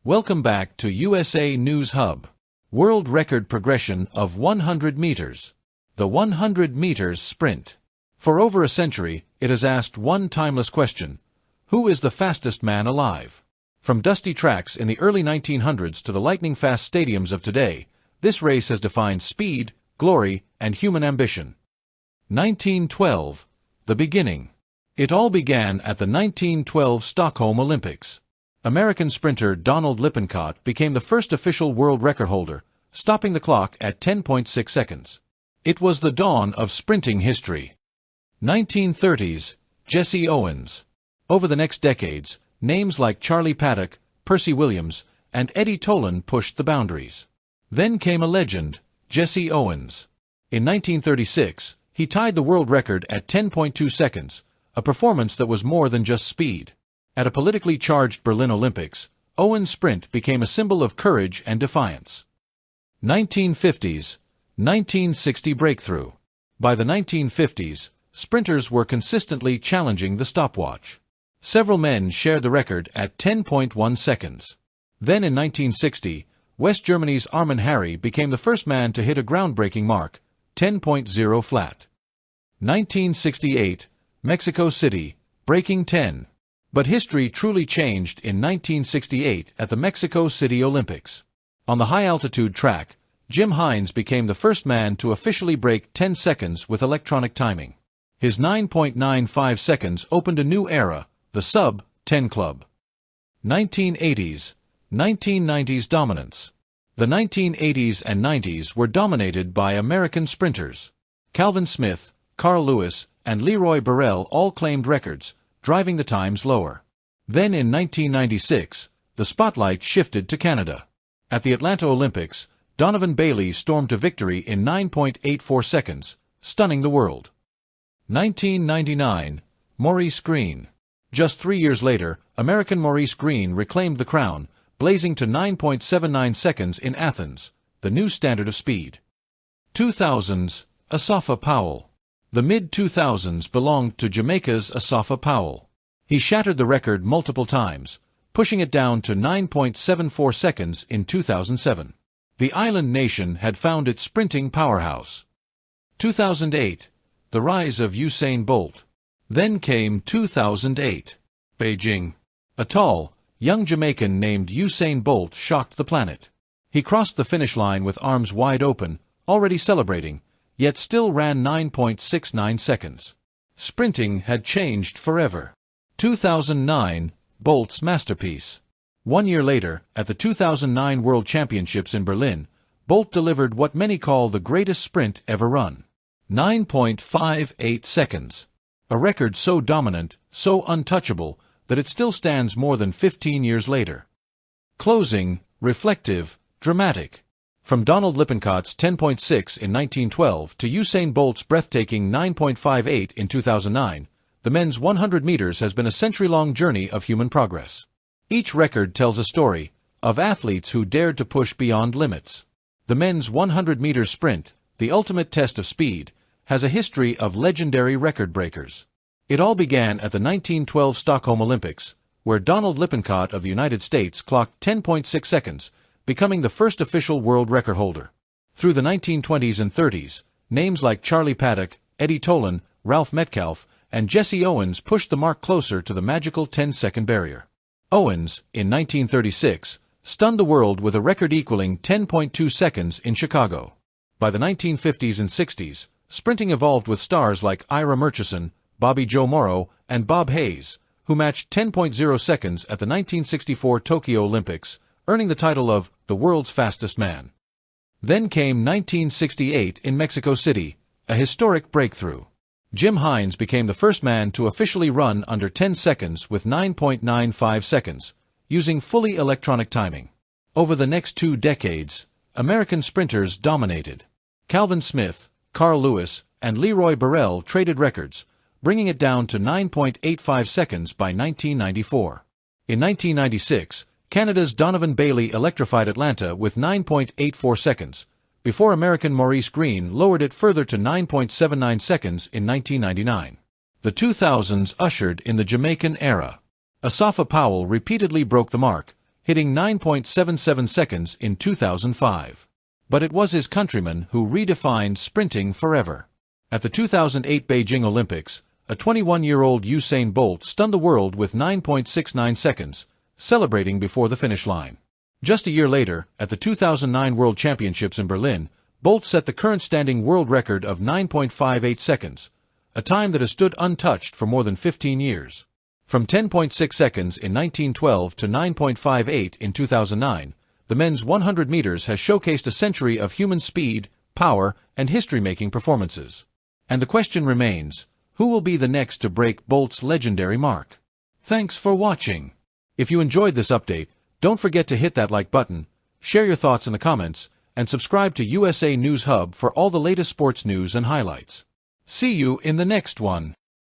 Welcome back to USA News Hub. World record progression of 100 meters. The 100 meters sprint. For over a century, it has asked one timeless question: who is the fastest man alive? From dusty tracks in the early 1900s to the lightning-fast stadiums of today, this race has defined speed, glory, and human ambition. 1912. The beginning. It all began at the 1912 Stockholm Olympics. American sprinter Donald Lippincott became the first official world record holder, stopping the clock at 10.6 seconds. It was the dawn of sprinting history. 1930s. Jesse Owens. Over the next decades, names like Charlie Paddock, Percy Williams, and Eddie Tolan pushed the boundaries. Then came a legend, Jesse Owens. In 1936, he tied the world record at 10.2 seconds, a performance that was more than just speed. At a politically charged Berlin Olympics, Owens' sprint became a symbol of courage and defiance. 1950s. 1960 breakthrough. By the 1950s, sprinters were consistently challenging the stopwatch. Several men shared the record at 10.1 seconds. Then in 1960, West Germany's Armin Harry became the first man to hit a groundbreaking mark, 10.0 flat. 1968, Mexico City, breaking 10. But history truly changed in 1968 at the Mexico City Olympics. On the high-altitude track, Jim Hines became the first man to officially break 10 seconds with electronic timing. His 9.95 seconds opened a new era, the Sub-10 Club. 1980s. 1990s dominance. The 1980s and 90s were dominated by American sprinters. Calvin Smith, Carl Lewis, and Leroy Burrell all claimed records, driving the times lower. Then in 1996, the spotlight shifted to Canada. At the Atlanta Olympics, Donovan Bailey stormed to victory in 9.84 seconds, stunning the world. 1999, Maurice Greene. Just 3 years later, American Maurice Greene reclaimed the crown, blazing to 9.79 seconds in Athens, the new standard of speed. 2000s, Asafa Powell. The mid-2000s belonged to Jamaica's Asafa Powell. He shattered the record multiple times, pushing it down to 9.74 seconds in 2007. The island nation had found its sprinting powerhouse. 2008. The rise of Usain Bolt. Then came 2008. Beijing. A tall, young Jamaican named Usain Bolt shocked the planet. He crossed the finish line with arms wide open, already celebrating, yet still ran 9.69 seconds. Sprinting had changed forever. 2009, Bolt's masterpiece. 1 year later, at the 2009 World Championships in Berlin, Bolt delivered what many call the greatest sprint ever run. 9.58 seconds. A record so dominant, so untouchable, that it still stands more than 15 years later. Closing, reflective, dramatic. From Donald Lippincott's 10.6 in 1912 to Usain Bolt's breathtaking 9.58 in 2009, the men's 100 meters has been a century-long journey of human progress. Each record tells a story of athletes who dared to push beyond limits. The men's 100-meter sprint, the ultimate test of speed, has a history of legendary record breakers. It all began at the 1912 Stockholm Olympics, where Donald Lippincott of the United States clocked 10.6 seconds, becoming the first official world record holder. Through the 1920s and 30s, names like Charlie Paddock, Eddie Tolan, Ralph Metcalfe, and Jesse Owens pushed the mark closer to the magical 10-second barrier. Owens, in 1936, stunned the world with a record equaling 10.2 seconds in Chicago. By the 1950s and 60s, sprinting evolved with stars like Ira Murchison, Bobby Joe Morrow, and Bob Hayes, who matched 10.0 seconds at the 1964 Tokyo Olympics, earning the title of the world's fastest man. Then came 1968 in Mexico City, a historic breakthrough. Jim Hines became the first man to officially run under 10 seconds with 9.95 seconds, using fully electronic timing. Over the next 2 decades, American sprinters dominated. Calvin Smith, Carl Lewis, and Leroy Burrell traded records, bringing it down to 9.85 seconds by 1994. In 1996, Canada's Donovan Bailey electrified Atlanta with 9.84 seconds, before American Maurice Greene lowered it further to 9.79 seconds in 1999. The 2000s ushered in the Jamaican era. Asafa Powell repeatedly broke the mark, hitting 9.77 seconds in 2005. But it was his countryman who redefined sprinting forever. At the 2008 Beijing Olympics, a 21-year-old Usain Bolt stunned the world with 9.69 seconds, celebrating before the finish line. Just a year later, at the 2009 World Championships in Berlin, Bolt set the current standing world record of 9.58 seconds, a time that has stood untouched for more than 15 years. From 10.6 seconds in 1912 to 9.58 in 2009, the men's 100 meters has showcased a century of human speed, power, and history-making performances. And the question remains, who will be the next to break Bolt's legendary mark? Thanks for watching. If you enjoyed this update, don't forget to hit that like button, share your thoughts in the comments, and subscribe to USA News Hub for all the latest sports news and highlights. See you in the next one.